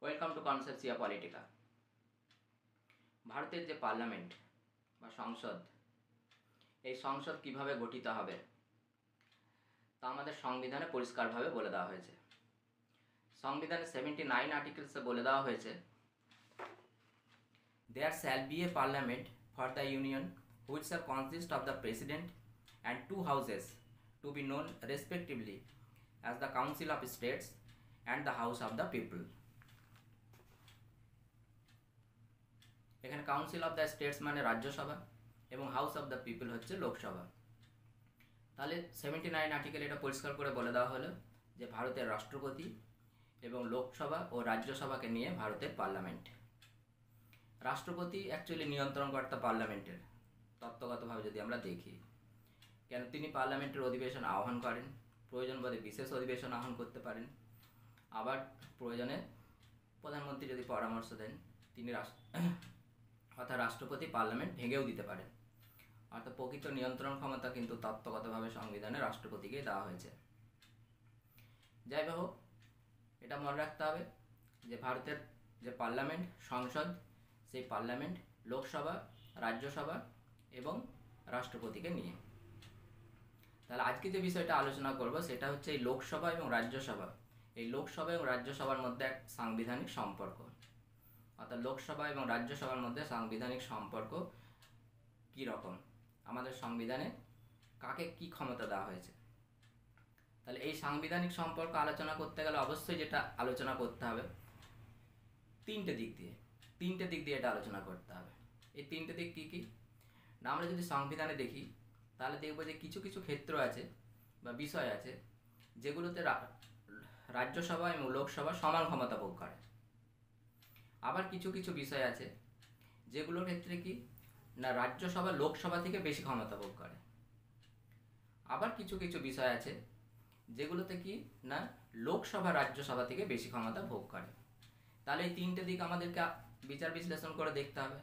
Welcome to কনসেপসিয়া Politika. ভারতের যে parliament বা সংসদ, এই সংসদ কিভাবে গঠিত হবে তা আমাদের সংবিধানে পরিষ্কারভাবে বলে দেওয়া হয়েছে। সংবিধানে 79 আর্টিকেলসে বলে দেওয়া হয়েছে, there shall be a parliament for the union which shall consist of the president and two houses to be known respectively as the council of states and the house of the people. এখানে council of the states মানে রাজ্যসভা এবং house of the people হচ্ছে লোকসভা। তাহলে 79 article এটা পরিষ্কার করে বলে দেওয়া হলো যে ভারতের রাষ্ট্রপতি এবং লোকসভা ও রাজ্যসভাকে নিয়ে ভারতের পার্লামেন্ট। রাষ্ট্রপতি অ্যাকচুয়ালি নিয়ন্ত্রণকর্তা পার্লামেন্টের, তত্ত্বগতভাবে যদি আমরা দেখি, কেন তিনি পার্লামেন্টের অধিবেশন আহ্বান করেন, প্রয়োজন বোধে বিশেষ অধিবেশন আহ্বান করতে পারেন, আবার প্রয়োজনে প্রধানমন্ত্রী যদি পরামর্শ দেন তিনি অর্থাৎ রাষ্ট্রপতি পার্লামেন্ট ভেঙেও দিতে পারেন। অর্থাৎ প্রকৃত নিয়ন্ত্রণ ক্ষমতা কিন্তু তত্ত্বগতভাবে সংবিধানে রাষ্ট্রপতিকে দেওয়া হয়েছে। যাই হোক, এটা মনে রাখতে হবে যে ভারতের যে পার্লামেন্ট সংসদ, সেই পার্লামেন্ট লোকসভা, রাজ্যসভা এবং রাষ্ট্রপতিকে নিয়ে। তাহলে আজকে যে বিষয়টা আলোচনা করব সেটা হচ্ছে এই লোকসভা এবং রাজ্যসভা। এই লোকসভা এবং রাজ্যসভার মধ্যে এক সাংবিধানিক সম্পর্ক, অর্থাৎ লোকসভা এবং রাজ্যসভার মধ্যে সাংবিধানিক সম্পর্ক কী রকম, আমাদের সংবিধানে কাকে কি ক্ষমতা দেওয়া হয়েছে। তাহলে এই সাংবিধানিক সম্পর্ক আলোচনা করতে গেলে অবশ্যই যেটা আলোচনা করতে হবে তিনটে দিক দিয়ে এটা আলোচনা করতে হবে। এই তিনটে দিক কী কী না, আমরা যদি সংবিধানে দেখি তাহলে দেখব যে কিছু কিছু ক্ষেত্র আছে বা বিষয় আছে যেগুলোতে রাজ্যসভা এবং লোকসভা সমান ক্ষমতা ভোগ করে। আবার কিছু কিছু বিষয় আছে যেগুলোর ক্ষেত্রে কি না রাজ্যসভা লোকসভা থেকে বেশি ক্ষমতা ভোগ করে। আবার কিছু কিছু বিষয় আছে যেগুলোতে কি না লোকসভা রাজ্যসভা থেকে বেশি ক্ষমতা ভোগ করে। তাহলে এই তিনটে দিক আমাদেরকে বিচার বিশ্লেষণ করে দেখতে হবে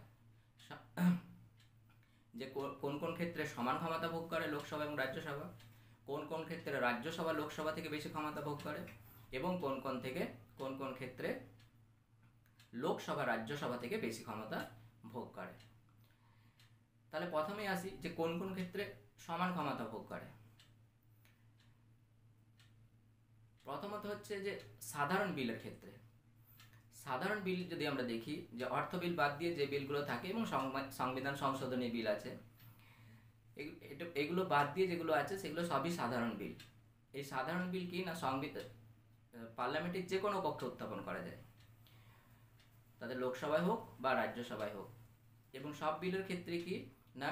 যে কোন কোন ক্ষেত্রে সমান ক্ষমতা ভোগ করে লোকসভা এবং রাজ্যসভা, কোন কোন ক্ষেত্রে রাজ্যসভা লোকসভা থেকে বেশি ক্ষমতা ভোগ করে, এবং কোন কোন ক্ষেত্রে লোকসভা রাজ্যসভা থেকে বেশি ক্ষমতা ভোগ করে। তাহলে প্রথমেই আসি যে কোন কোন ক্ষেত্রে সমান ক্ষমতা ভোগ করে। প্রথমত হচ্ছে যে সাধারণ বিলের ক্ষেত্রে। সাধারণ বিল যদি আমরা দেখি, যে অর্থ বিল বাদ দিয়ে যে বিলগুলো থাকে এবং সংবিধান সংশোধনী বিল আছে, এগুলো বাদ দিয়ে যেগুলো আছে সেগুলো সবই সাধারণ বিল। এই সাধারণ বিল কি না পার্লামেন্টের যে কোনো কক্ষে উত্থাপন করা যায়, তাদের লোকসভায় হোক বা রাজ্যসভায় হোক, এবং সব বিলের ক্ষেত্রে কি না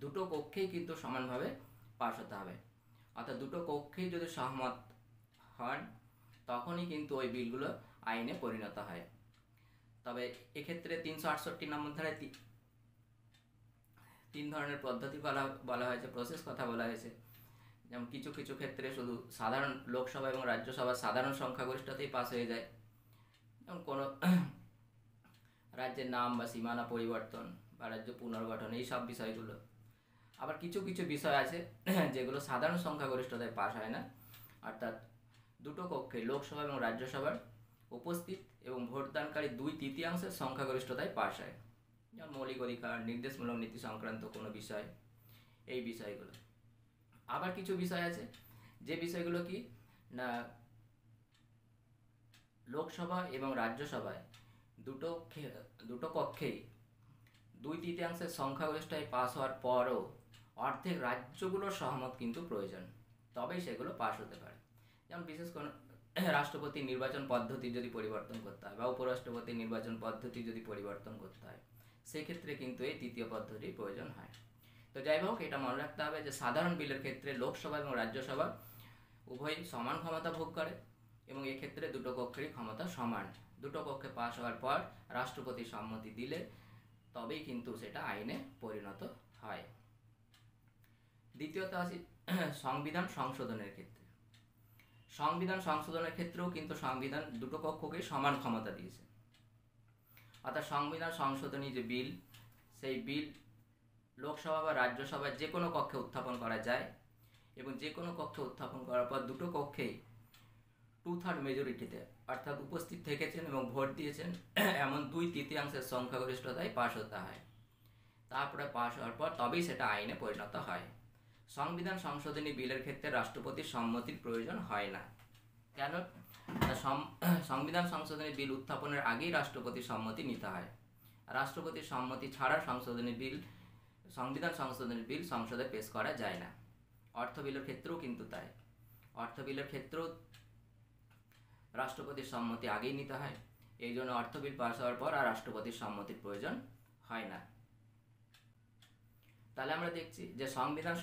দুটো কক্ষেই কিন্তু সমানভাবে পাশ হতে হবে। অর্থাৎ দুটো কক্ষেই যদি সহমত হন তখনই কিন্তু ওই বিলগুলো আইনে পরিণত হয়। তবে এক্ষেত্রে 368 নম্বর ধারায় তিন ধরনের পদ্ধতি বলা হয়েছে, প্রসেস কথা বলা হয়েছে। যেমন কিছু কিছু ক্ষেত্রে শুধু সাধারণ লোকসভা এবং রাজ্যসভা সাধারণ সংখ্যাগরিষ্ঠতেই পাস হয়ে যায়, যেমন কোনো রাজ্যের নাম বা সীমানা পরিবর্তন বা রাজ্য পুনর্গঠন, এই সব বিষয়গুলো। আবার কিছু কিছু বিষয় আছে যেগুলো সাধারণ সংখ্যাগরিষ্ঠতায় পাস হয় না, অর্থাৎ দুটো কক্ষে লোকসভা এবং রাজ্যসভার উপস্থিত এবং ভোটদানকারী 2/3 সংখ্যাগরিষ্ঠতায় পাস হয়, যেমন মৌলিক অধিকার, নির্দেশমূলক নীতি সংক্রান্ত কোনো বিষয়, এই বিষয়গুলো। আবার কিছু বিষয় আছে যে বিষয়গুলো কি না লোকসভা এবং রাজ্যসভায় দুটো কক্ষেই 2/3 সংখ্যাগরিষ্ঠতায় পাস হওয়ার পরও অর্ধেক রাজ্যগুলোর সহমত কিন্তু প্রয়োজন, তবেই সেগুলো পাস হতে পারে। যেমন বিশেষ কোনো রাষ্ট্রপতির নির্বাচন পদ্ধতি যদি পরিবর্তন করতে হয় বা উপরাষ্ট্রপতির নির্বাচন পদ্ধতি যদি পরিবর্তন করতে হয়, সেক্ষেত্রে কিন্তু এই তৃতীয় পদ্ধতির প্রয়োজন হয়। তো যাই হোক, এটা মনে রাখতে হবে যে সাধারণ বিলের ক্ষেত্রে লোকসভা এবং রাজ্যসভা উভয়ই সমান ক্ষমতা ভোগ করে এবং এক্ষেত্রে দুটো কক্ষেরই ক্ষমতা সমান। দুটো কক্ষে পাশ হওয়ার পর রাষ্ট্রপতি সম্মতি দিলে তবেই কিন্তু সেটা আইনে পরিণত হয়। দ্বিতীয়ত আসি সংবিধান সংশোধনের ক্ষেত্রে। সংবিধান সংশোধনের ক্ষেত্রেও কিন্তু সংবিধান দুটো কক্ষকে সমান ক্ষমতা দিয়েছে। অর্থাৎ সংবিধান সংশোধনী যে বিল, সেই বিল লোকসভা বা রাজ্যসভায় যে কোনো কক্ষে উত্থাপন করা যায় এবং যে কোনো কক্ষে উত্থাপন করার পর দুটো কক্ষেই 2/3 মেজরিটিতে অর্থাৎ উপস্থিত থেকেছেন এবং ভোট দিয়েছেন এমন 2/3 সংখ্যাগরিষ্ঠতায় পাশ হতে হয়। তারপরে পাশ হওয়ার পর তবেই সেটা আইনে পরিণত হয়। সংবিধান সংশোধনী বিলের ক্ষেত্রে রাষ্ট্রপতির সম্মতির প্রয়োজন হয় না। কেন? সংবিধান সংশোধনী বিল উত্থাপনের আগেই রাষ্ট্রপতির সম্মতি নিতে হয়। রাষ্ট্রপতির সম্মতি ছাড়া সংবিধান সংশোধনী বিল সংসদে পেশ করা যায় না। অর্থ বিলের ক্ষেত্রেও কিন্তু তাই। অর্থ বিলের ক্ষেত্রেও রাষ্ট্রপতির সম্মতি আগেই নিতে হয়। এই জন্য অর্থ বিল পাস হওয়ার পর আর রাষ্ট্রপতির সম্মতির প্রয়োজন হয় না। তাহলে আমরা দেখছি যে সংবিধান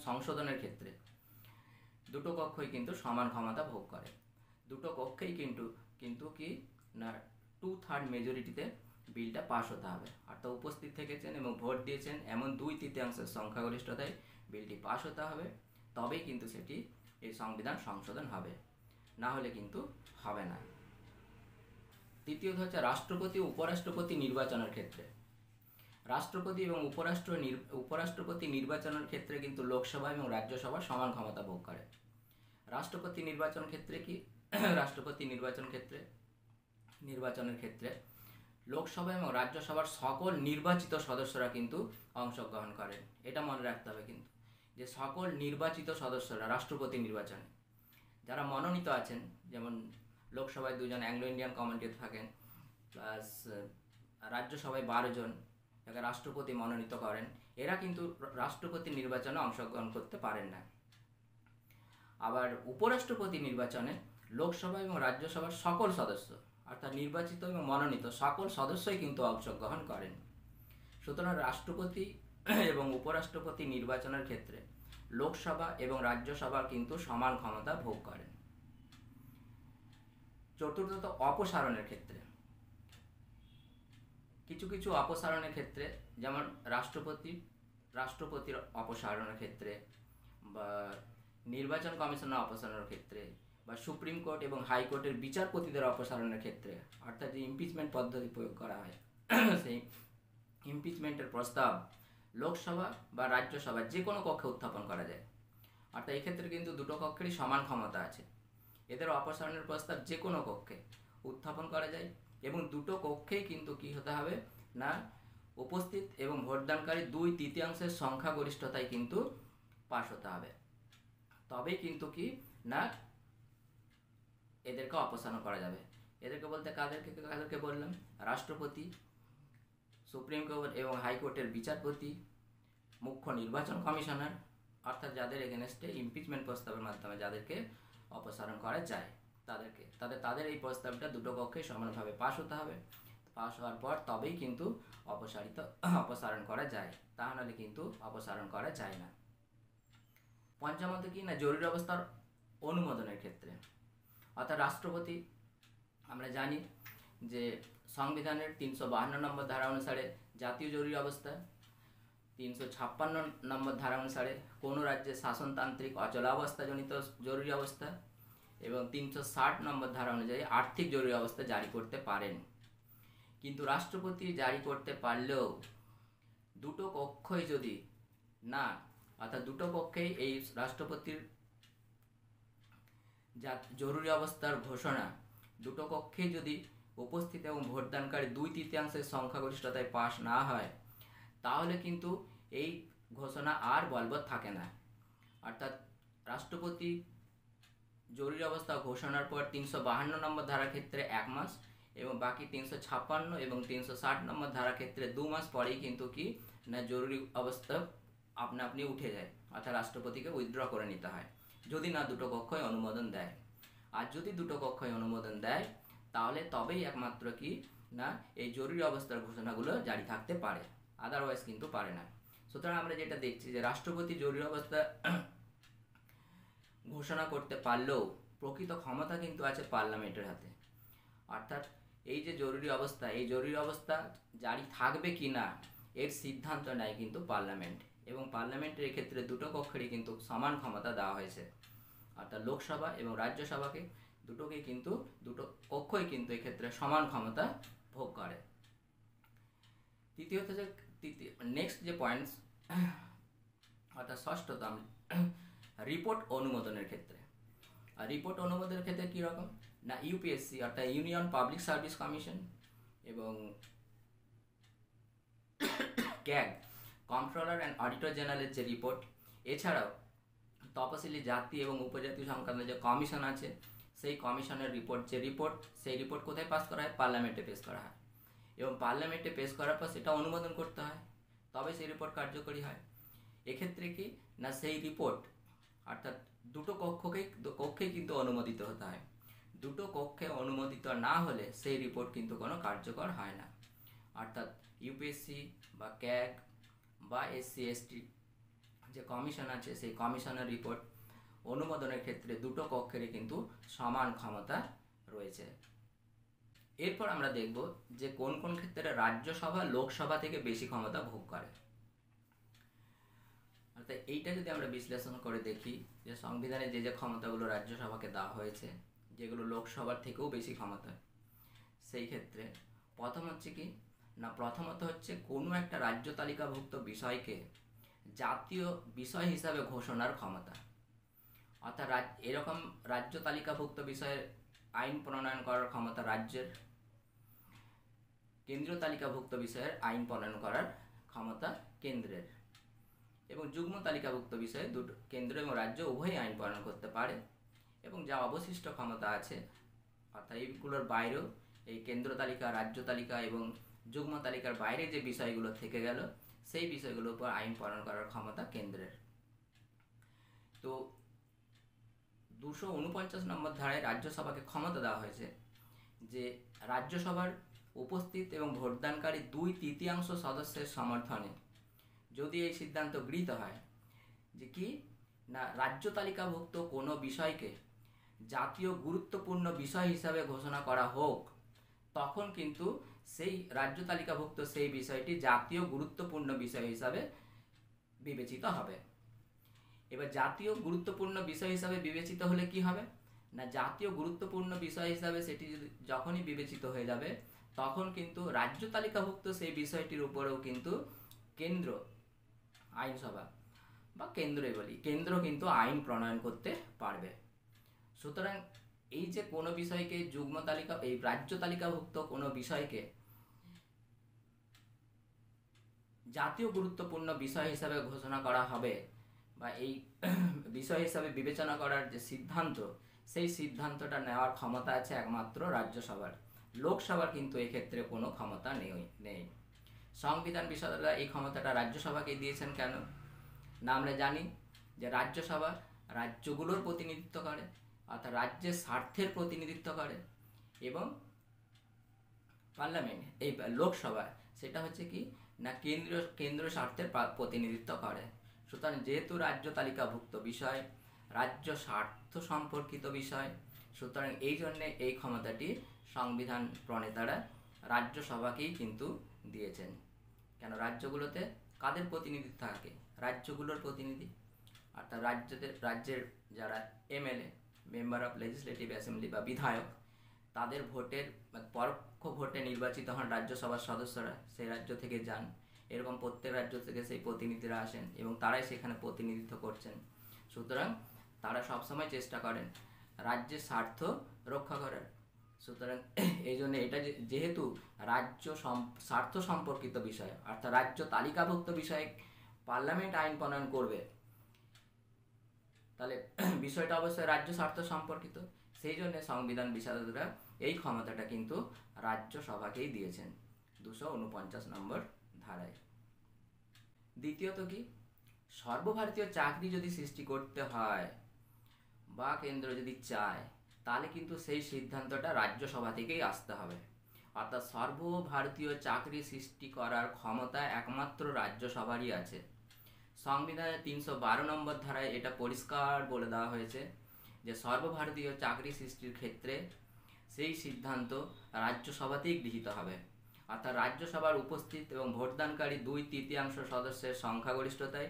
সংশোধনের ক্ষেত্রে দুটো কক্ষই কিন্তু সমান ক্ষমতা ভোগ করে। দুটো কক্ষেই কিন্তু কি না 2/3 মেজরিটিতে বিলটা পাস হতে হবে। অর্থাৎ উপস্থিত থেকেছেন এবং ভোট দিয়েছেন এমন 2/3 সংখ্যাগরিষ্ঠতায় বিলটি পাস হতে হবে, তবেই কিন্তু সেটি এই সংবিধান সংশোধন হবে, না হলে কিন্তু হবে না। তৃতীয়ত হচ্ছে রাষ্ট্রপতি ও উপরাষ্ট্রপতি নির্বাচনের ক্ষেত্রে। রাষ্ট্রপতি এবং উপরাষ্ট্রপতি নির্বাচনের ক্ষেত্রে কিন্তু লোকসভা এবং রাজ্যসভা সমান ক্ষমতা ভোগ করে। রাষ্ট্রপতি নির্বাচনের ক্ষেত্রে লোকসভা এবং রাজ্যসভার সকল নির্বাচিত সদস্যরা কিন্তু অংশগ্রহণ করেন। এটা মনে রাখতে হবে কিন্তু, যে সকল নির্বাচিত সদস্যরা রাষ্ট্রপতি নির্বাচনে যারা মনোনীত আছেন, যেমন লোকসভায় 2 জন অ্যাংলো ইন্ডিয়ান কমিউনিটি থাকেন, প্লাস রাজ্যসভায় 12 জন যাকে রাষ্ট্রপতি মনোনীত করেন, এরা কিন্তু রাষ্ট্রপতি নির্বাচনে অংশগ্রহণ করতে পারেন না। আবার উপরাষ্ট্রপতি নির্বাচনে লোকসভা এবং রাজ্যসভার সকল সদস্য, অর্থাৎ নির্বাচিত এবং মনোনীত সকল সদস্যই কিন্তু অংশগ্রহণ করেন। সুতরাং রাষ্ট্রপতি এবং উপরাষ্ট্রপতি নির্বাচনের ক্ষেত্রে লোকসভা এবং রাজ্যসভা কিন্তু সমান ক্ষমতা ভোগ করেন। চতুর্থত অপসারণের ক্ষেত্রে কিছু অপসারণের ক্ষেত্রে, যেমন রাষ্ট্রপতির অপসারণের ক্ষেত্রে, বা নির্বাচন কমিশনের অপসারণের ক্ষেত্রে, বা সুপ্রিম কোর্ট এবং হাইকোর্টের বিচারপতিদের অপসারণের ক্ষেত্রে, অর্থাৎ যে ইমপিচমেন্ট পদ্ধতি প্রয়োগ করা হয়, সেই ইমপিচমেন্টের প্রস্তাব লোকসভা বা রাজ্যসভা যে কোনো কক্ষে উত্থাপন করা যায়। অর্থাৎ এই ক্ষেত্রে কিন্তু দুটো কক্ষেরই সমান ক্ষমতা আছে। এদের অপসারণের প্রস্তাব যে কোনো কক্ষে উত্থাপন করা যায়, এবং দুটো কক্ষেই কিন্তু কি হতে হবে না উপস্থিত এবং ভোটদানকারী 2/3 সংখ্যাগরিষ্ঠতায় কিন্তু পাশ হতে হবে, তবেই কিন্তু কি না এদেরকে অপসারণ করা যাবে। এদেরকে বলতে কাদেরকে বললাম? রাষ্ট্রপতি, সুপ্রিম কোর্ট এবং হাইকোর্টের বিচারপতি, মুখ্য নির্বাচন কমিশনার, অর্থাৎ যাদের এগেনস্টে ইমপিচমেন্ট প্রস্তাবের মাধ্যমে যাদেরকে অপসারণ করা যায়, তাদের এই প্রস্তাবটা দুটো কক্ষে সমানভাবে পাশ হতে হবে। পাশ হওয়ার পর তবেই কিন্তু অপসারণ করা যায়, তা নাহলে কিন্তু অপসারণ করা যায় না। পঞ্চমত কি না জরুরি অবস্থার অনুমোদনের ক্ষেত্রে, অর্থাৎ রাষ্ট্রপতি, আমরা জানি যে সংবিধানের 352 নম্বর ধারা অনুসারে জাতীয় জরুরি অবস্থা, 356 নম্বর ধারা অনুসারে কোনো রাজ্যে শাসনতান্ত্রিক অচলাবস্থাজনিত জরুরি অবস্থা, এবং 360 নম্বর ধারা অনুযায়ী আর্থিক জরুরি অবস্থা জারি করতে পারেন। কিন্তু রাষ্ট্রপতি জারি করতে পারলেও দুটো কক্ষই যদি না, অর্থাৎ দুটো পক্ষেই এই রাষ্ট্রপতির জরুরি অবস্থার ঘোষণা দুটো কক্ষেই যদি উপস্থিত এবং ভোটদানকারী 2/3 সংখ্যাগরিষ্ঠতায় পাশ না হয়, তাহলে কিন্তু এই ঘোষণা আর বলবৎ থাকে না। অর্থাৎ রাষ্ট্রপতি জরুরি অবস্থা ঘোষণার পর 352 নম্বর ধারার ক্ষেত্রে 1 মাস, এবং বাকি 356 এবং 360 নম্বর ধারার ক্ষেত্রে 2 মাস পরেই কিন্তু কি না জরুরি অবস্থা আপনি উঠে যায়, অর্থাৎ রাষ্ট্রপতিকে উইথড্র করে নিতে হয়, যদি না দুটো কক্ষই অনুমোদন দেয়। আর যদি দুটো কক্ষই অনুমোদন দেয়, তাহলে তবেই একমাত্র কি না এই জরুরি অবস্থার ঘোষণাগুলো জারি থাকতে পারে, আদারওয়াইজ কিন্তু পারে না। সুতরাং আমরা যেটা দেখছি যে রাষ্ট্রপতি জরুরি অবস্থা ঘোষণা করতে পারলেও প্রকৃত ক্ষমতা কিন্তু আছে পার্লামেন্টের হাতে। অর্থাৎ এই যে জরুরি অবস্থা, এই জরুরি অবস্থা জারি থাকবে কি না এর সিদ্ধান্ত নেয় কিন্তু পার্লামেন্ট, এবং পার্লামেন্টের এক্ষেত্রে দুটো কক্ষেরই কিন্তু সমান ক্ষমতা দেওয়া হয়েছে। অর্থাৎ লোকসভা এবং রাজ্যসভাকে দুটো কক্ষই কিন্তু এক্ষেত্রে সমান ক্ষমতা ভোগ করে। তৃতীয়ত নেক্সট যে পয়েন্টস, অর্থাৎ ষষ্ঠতম রিপোর্ট অনুমোদনের ক্ষেত্রে। আর রিপোর্ট অনুমোদনের ক্ষেত্রে কীরকম না ইউপিএসসি অর্থাৎ ইউনিয়ন পাবলিক সার্ভিস কমিশন এবং ক্যাগ কন্ট্রোলার অ্যান্ড অডিটর জেনারেলের যে রিপোর্ট, এছাড়াও তপশিলি জাতি এবং উপজাতি সংক্রান্ত যে কমিশন আছে সেই কমিশনের রিপোর্ট, সেই রিপোর্ট কোথায় পাস করা হয়? পার্লামেন্টে পেশ করা হয় এবং পার্লামেন্টে পেশ করার পর সেটা অনুমোদন করতে হয়, তবে সেই রিপোর্ট কার্যকরী হয়। এক্ষেত্রে কি না সেই রিপোর্ট অর্থাৎ দুটো কক্ষেই কিন্তু অনুমোদিত হতে হয়। দুটো কক্ষে অনুমোদিত না হলে সেই রিপোর্ট কিন্তু কোনো কার্যকর হয় না। অর্থাৎ ইউপিএসসি বা ক্যাগ বা এসসি এসটি যে কমিশন আছে সেই কমিশনের রিপোর্ট অনুমোদনের ক্ষেত্রে দুটো কক্ষেরই কিন্তু সমান ক্ষমতা রয়েছে। এরপর আমরা দেখব যে কোন কোন ক্ষেত্রে রাজ্যসভা লোকসভা থেকে বেশি ক্ষমতা ভোগ করে। অর্থাৎ এইটা যদি আমরা বিশ্লেষণ করে দেখি যে সংবিধানে যে যে ক্ষমতাগুলো রাজ্যসভাকে দেওয়া হয়েছে, যেগুলো লোকসভার থেকেও বেশি ক্ষমতা, সেই ক্ষেত্রে প্রথমত হচ্ছে কোনো একটা রাজ্য তালিকাভুক্ত বিষয়কে জাতীয় বিষয় হিসাবে ঘোষণার ক্ষমতা। অর্থাৎ এরকম রাজ্য তালিকাভুক্ত বিষয়ের আইন প্রণয়ন করার ক্ষমতা রাজ্যের, কেন্দ্রীয় তালিকাভুক্ত বিষয়ের আইন প্রণয়ন করার ক্ষমতা কেন্দ্রের, এবং যুগ্ম তালিকাভুক্ত বিষয়ে দুটো কেন্দ্র এবং রাজ্য উভয়ই আইন প্রণয়ন করতে পারে। এবং যা অবশিষ্ট ক্ষমতা আছে অর্থাৎ এইগুলোর বাইরেও এই কেন্দ্র তালিকা, রাজ্য তালিকা এবং যুগ্ম তালিকার বাইরে যে বিষয়গুলো থেকে গেল সেই বিষয়গুলোর উপর আইন প্রণয়ন করার ক্ষমতা কেন্দ্রের। তো 249 নম্বর ধারায় রাজ্যসভাকে ক্ষমতা দেওয়া হয়েছে যে রাজ্যসভার উপস্থিত এবং ভোটদানকারী 2/3 সদস্যের সমর্থনে যদি এই সিদ্ধান্ত গৃহীত হয় যে কি না রাজ্য তালিকাভুক্ত কোনো বিষয়কে জাতীয় গুরুত্বপূর্ণ বিষয় হিসাবে ঘোষণা করা হোক, তখন কিন্তু সেই রাজ্য তালিকাভুক্ত সেই বিষয়টি জাতীয় গুরুত্বপূর্ণ বিষয় হিসাবে বিবেচিত হবে। এবার জাতীয় গুরুত্বপূর্ণ বিষয় হিসাবে বিবেচিত হলে কি হবে না জাতীয় গুরুত্বপূর্ণ বিষয় হিসাবে সেটি যখনই বিবেচিত হয়ে যাবে তখন কিন্তু রাজ্য তালিকাভুক্ত সেই বিষয়টির উপরেও কিন্তু কেন্দ্র আইনসভা বা কেন্দ্র কিন্তু আইন প্রণয়ন করতে পারবে। সুতরাং এই যে কোনো বিষয়কে এই রাজ্য তালিকাভুক্ত কোনো বিষয়কে জাতীয় গুরুত্বপূর্ণ বিষয় হিসাবে ঘোষণা করা হবে বা এই বিষয় হিসাবে বিবেচনা করার যে সিদ্ধান্ত, সেই সিদ্ধান্তটা নেওয়ার ক্ষমতা আছে একমাত্র রাজ্যসভার। লোকসভার কিন্তু এক্ষেত্রে কোনো ক্ষমতা নেই। সংবিধান বিশারদরা এই ক্ষমতাটা রাজ্যসভাকে দিয়েছেন কেন না আমরা জানি যে রাজ্যসভা রাজ্যগুলোর প্রতিনিধিত্ব করে, অর্থাৎ রাজ্যের স্বার্থের প্রতিনিধিত্ব করে, এবং পার্লামেন্ট এই লোকসভা সেটা হচ্ছে কি না কেন্দ্রীয় স্বার্থের প্রতিনিধিত্ব করে। সুতরাং যেহেতু রাজ্য তালিকাভুক্ত বিষয়, রাজ্য স্বার্থ সম্পর্কিত বিষয়, সুতরাং এই জন্যে এই ক্ষমতাটি সংবিধান প্রণেতারা রাজ্যসভাকেই কিন্তু দিয়েছেন। কেন রাজ্যগুলোতে কাদের প্রতিনিধিত্ব থাকে? রাজ্যগুলোর প্রতিনিধি, অর্থাৎ রাজ্যের যারা MLA member of legislative assembly বা বিধায়ক, তাদের পরোক্ষ ভোটে নির্বাচিত হন রাজ্যসভার সদস্যরা, সেই রাজ্য থেকে যান, এরকম প্রত্যেক রাজ্য থেকে সেই প্রতিনিধিরা আসেন এবং তারাই সেখানে প্রতিনিধিত্ব করছেন। সুতরাং তারা সবসময় চেষ্টা করেন রাজ্যের স্বার্থ রক্ষা করার। সুতরাং এই জন্য এটা যেহেতু রাজ্য স্বার্থ সম্পর্কিত বিষয়, অর্থাৎ রাজ্য তালিকাভুক্ত বিষয়ে পার্লামেন্ট আইন প্রণয়ন করবে, তাহলে বিষয়টা অবশ্যই রাজ্য স্বার্থ সম্পর্কিত। সেই জন্য সংবিধান বিশারদরা এই ক্ষমতাটা কিন্তু রাজ্যসভাকেই দিয়েছেন 249 নম্বর ধারায়। দ্বিতীয়ত কি, সর্বভারতীয় চাকরি যদি সৃষ্টি করতে হয় বা কেন্দ্র যদি চায়, তাহলে কিন্তু সেই সিদ্ধান্তটা রাজ্যসভা থেকেই আসতে হবে। অর্থাৎ সর্বভারতীয় চাকরি সৃষ্টি করার ক্ষমতা একমাত্র রাজ্যসভারই আছে। সংবিধানের 312 নম্বর ধারায় এটা পরিষ্কার বলে দেওয়া হয়েছে যে সর্বভারতীয় চাকরি সৃষ্টির ক্ষেত্রে সেই সিদ্ধান্ত রাজ্যসভাতেই গৃহীত হবে। অর্থাৎ রাজ্যসভার উপস্থিত এবং ভোটদানকারী 2/3 সদস্যের সংখ্যাগরিষ্ঠতায়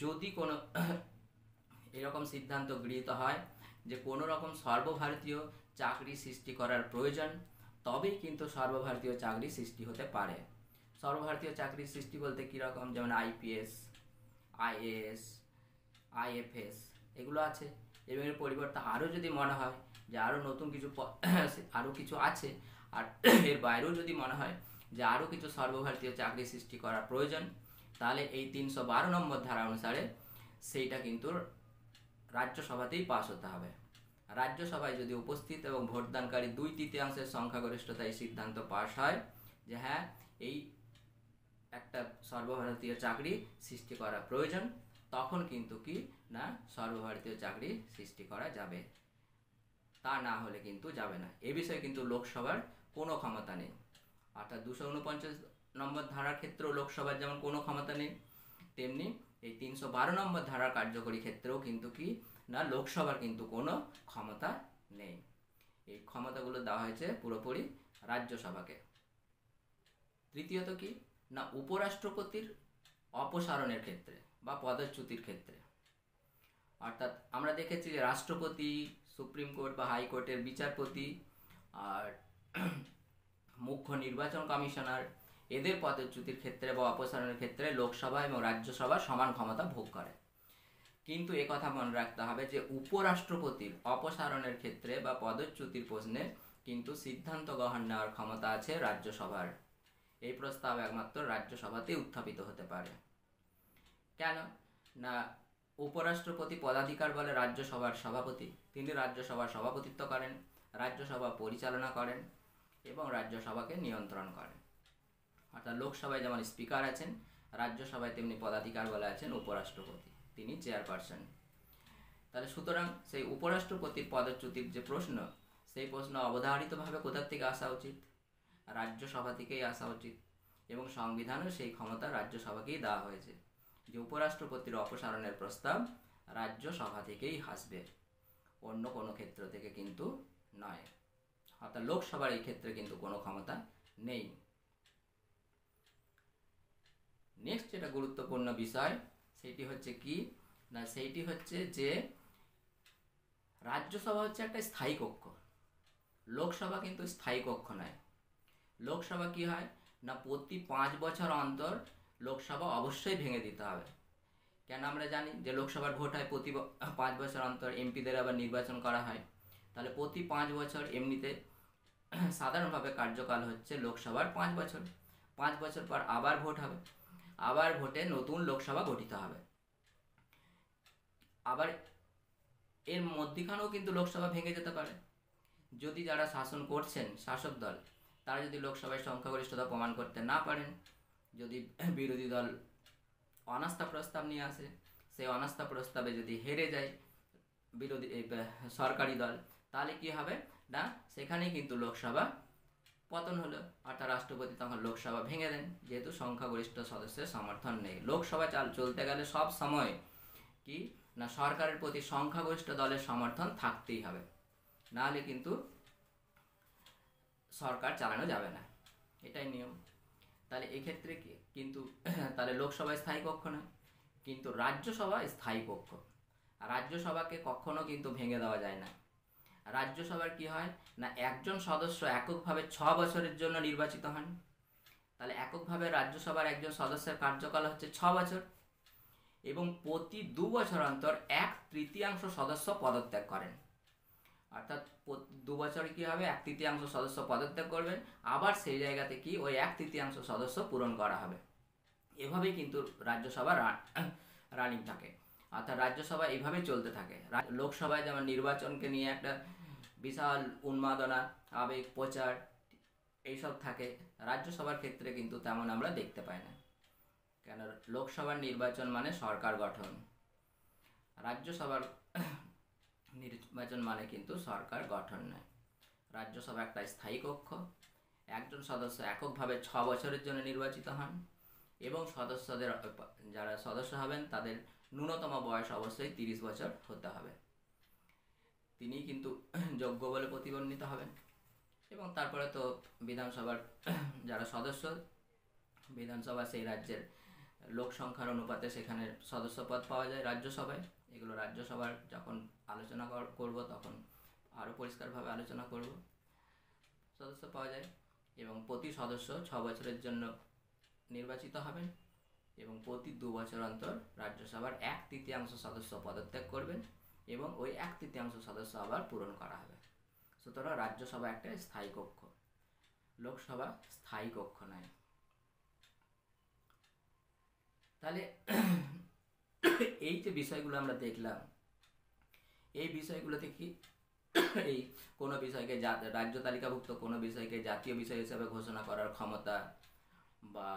যদি কোনো এরকম সিদ্ধান্ত গৃহীত হয় যে কোনো রকম সর্বভারতীয় চাকরি সৃষ্টি করার প্রয়োজন, তবেই কিন্তু সর্বভারতীয় চাকরি সৃষ্টি হতে পারে। সর্বভারতীয় চাকরি সৃষ্টি বলতে কীরকম, যেমন আইপিএস, আইএএস, আইএফএস এগুলো আছে, এবং এর পরিবর্তে আরও যদি মনে হয় যে আরও নতুন কিছু আরও কিছু আছে, আর এর বাইরেও যদি মনে হয় যে আরও কিছু সর্বভারতীয় চাকরি সৃষ্টি করা প্রয়োজন, তাহলে এই 312 নম্বর ধারা অনুসারে সেইটা কিন্তু রাজ্যসভাতেই পাস হতে হবে। রাজ্যসভায় যদি উপস্থিত এবং ভোটদানকারী 2/3 সংখ্যাগরিষ্ঠতায় সিদ্ধান্ত পাস হয় যে হ্যাঁ এই একটা সর্বভারতীয় চাকরি সৃষ্টি করা প্রয়োজন, তখন কিন্তু কি না সর্বভারতীয় চাকরি সৃষ্টি করা যাবে, তা না হলে কিন্তু যাবে না। এ বিষয়ে কিন্তু লোকসভার কোনো ক্ষমতা নেই। অর্থাৎ 249 নম্বর ধারার ক্ষেত্রেও লোকসভার যেমন কোনো ক্ষমতা নেই, তেমনি এই 312 নম্বর ধারার কার্যকরী ক্ষেত্রেও কিন্তু কি না লোকসভার কিন্তু কোনো ক্ষমতা নেই। এই ক্ষমতাগুলো দেওয়া হয়েছে পুরোপুরি রাজ্যসভাকে। তৃতীয়ত কি না উপরাষ্ট্রপতির অপসারণের ক্ষেত্রে বা পদচ্যুতির ক্ষেত্রে, অর্থাৎ আমরা দেখেছি যে রাষ্ট্রপতি, সুপ্রিম কোর্ট বা হাইকোর্টের বিচারপতি আর মুখ্য নির্বাচন কমিশনার এদের পদচ্যুতির ক্ষেত্রে বা অপসারণের ক্ষেত্রে লোকসভা এবং রাজ্যসভা সমান ক্ষমতা ভোগ করে। কিন্তু একথা মনে রাখতে হবে যে উপরাষ্ট্রপতির অপসারণের ক্ষেত্রে বা পদচ্যুতির প্রশ্নে কিন্তু সিদ্ধান্ত গ্রহণ নেওয়ার ক্ষমতা আছে রাজ্যসভার। এই প্রস্তাব একমাত্র রাজ্যসভাতেই উত্থাপিত হতে পারে। কেন না উপরাষ্ট্রপতি পদাধিকার বলে রাজ্যসভার সভাপতি, তিনি রাজ্যসভার সভাপতিত্ব করেন, রাজ্যসভা পরিচালনা করেন এবং রাজ্যসভাকে নিয়ন্ত্রণ করেন। অর্থাৎ লোকসভায় যেমন স্পিকার আছেন, রাজ্যসভায় তেমনি পদাধিকার বলে আছেন উপরাষ্ট্রপতি, তিনি চেয়ারপারসন। তাহলে সুতরাং সেই উপরাষ্ট্রপতির পদচ্যুতির যে প্রশ্ন, সেই প্রশ্ন অবধারিতভাবে কোথার থেকে আসা উচিত? রাজ্যসভা থেকেই আসা উচিত, এবং সংবিধানেও সেই ক্ষমতা রাজ্যসভাকেই দেওয়া হয়েছে যে উপরাষ্ট্রপতির অপসারণের প্রস্তাব রাজ্যসভা থেকেই আসবে, অন্য কোনো ক্ষেত্র থেকে কিন্তু নয়। অর্থাৎ লোকসভার এই ক্ষেত্রে কিন্তু কোনো ক্ষমতা নেই। নেক্সট যেটা গুরুত্বপূর্ণ বিষয় সেটি হচ্ছে কি না, সেইটি হচ্ছে যে রাজ্যসভা হচ্ছে একটা স্থায়ী কক্ষ, লোকসভা কিন্তু স্থায়ী কক্ষ নয়। লোকসভা কি হয় না প্রতি 5 বছর অন্তর লোকসভা অবশ্যই ভেঙে দিতে হবে। কেন আমরা জানি যে লোকসভার ভোট হয় প্রতি 5 বছর অন্তর, এমপিদের আবার নির্বাচন করা হয়। তাহলে প্রতি 5 বছর এমনিতে সাধারণভাবে কার্যকাল হচ্ছে লোকসভার 5 বছর, 5 বছর পর আবার ভোট হবে, আবার ভোটে নতুন লোকসভা গঠিত হবে। আবার এর মধ্যখানেও কিন্তু লোকসভা ভেঙে যেতে পারে যদি যারা শাসন করছেন, শাসক দল, তারা যদি লোকসভায় সংখ্যাগরিষ্ঠতা প্রমাণ করতে না পারেন, যদি বিরোধী দল অনাস্থা প্রস্তাব নিয়ে আসে, সেই অনাস্থা প্রস্তাবে যদি হেরে যায় বিরোধী সরকারি দল, তাহলে কি হবে না সেখানেই কিন্তু লোকসভা পতন হলো, অর্থাৎ রাষ্ট্রপতি তখন লোকসভা ভেঙে দেন, যেহেতু সংখ্যাগরিষ্ঠ সদস্যের সমর্থন নেই। লোকসভা চলতে গেলে সব সময় কি না সরকারের প্রতি সংখ্যাগরিষ্ঠ দলের সমর্থন থাকতেই হবে, নাহলে কিন্তু সরকার চালানো যাবে না, এটাই নিয়ম। তাহলে এক্ষেত্রে কিন্তু তাহলে লোকসভা স্থায়ী কক্ষ নয়, কিন্তু রাজ্যসভা স্থায়ী কক্ষ। রাজ্যসভাকে কখনো কিন্তু ভেঙে দেওয়া যায় না। রাজ্যসভার কি হয় না একজন সদস্য এককভাবে 6 বছরের জন্য নির্বাচিত হন। তাহলে এককভাবে রাজ্যসভার একজন সদস্যের কার্যকাল হচ্ছে 6 বছর, এবং প্রতি 2 বছর অন্তর 1/3 সদস্য পদত্যাগ করেন। অর্থাৎ 2 বছর কি হবে 1/3 সদস্য পদত্যাগ করবেন, আবার সেই জায়গাতে কি ওই 1/3 সদস্য পূরণ করা হবে। এভাবেই কিন্তু রাজ্যসভা রানিং থাকে, অর্থাৎ রাজ্যসভা এইভাবেই চলতে থাকে। লোকসভায় যেমন নির্বাচনকে নিয়ে একটা বিশাল উন্মাদনা, আবেগ, প্রচার এইসব থাকে, রাজ্যসভার ক্ষেত্রে কিন্তু তেমন আমরা দেখতে পাই না। কেন লোকসভার নির্বাচন মানে সরকার গঠন, রাজ্যসভার নির্বাচন মানে কিন্তু সরকার গঠন নয়। রাজ্যসভা একটা স্থায়ী কক্ষ, একজন সদস্য এককভাবে 6 বছরের জন্য নির্বাচিত হন, এবং সদস্যদের যারা সদস্য হবেন তাদের ন্যূনতম বয়স অবশ্যই 30 বছর হতে হবে, তিনি কিন্তু যোগ্য বলে প্রতিবর্ণিত হবেন। এবং তারপরে তো বিধানসভার যারা সদস্য, বিধানসভা সেই রাজ্যের লোক সংখ্যার অনুপাতে সেখানে সদস্য পদ পাওয়া যায় রাজ্যসভায়। এগুলো রাজ্যসভার যখন আলোচনা করব তখন আরও পরিষ্কারভাবে আলোচনা করব। সদস্য পাওয়া যায় এবং প্রতি সদস্য 6 বছরের জন্য নির্বাচিত হবেন, এবং প্রতি 2 বছর অন্তর রাজ্যসভার 1/3 সদস্য পদত্যাগ করবেন এবং ওই 1/3 সদস্য আবার পূরণ করা হবে। সুতরাং রাজ্যসভা একটা স্থায়ী কক্ষ, লোকসভা স্থায়ী কক্ষ নয়। তাহলে এই যে বিষয়গুলো আমরা দেখলাম, এই বিষয়গুলোতে কি এই কোনো বিষয়কে রাজ্য তালিকাভুক্ত কোনো বিষয়কে জাতীয় বিষয় হিসেবে ঘোষণা করার ক্ষমতা, বা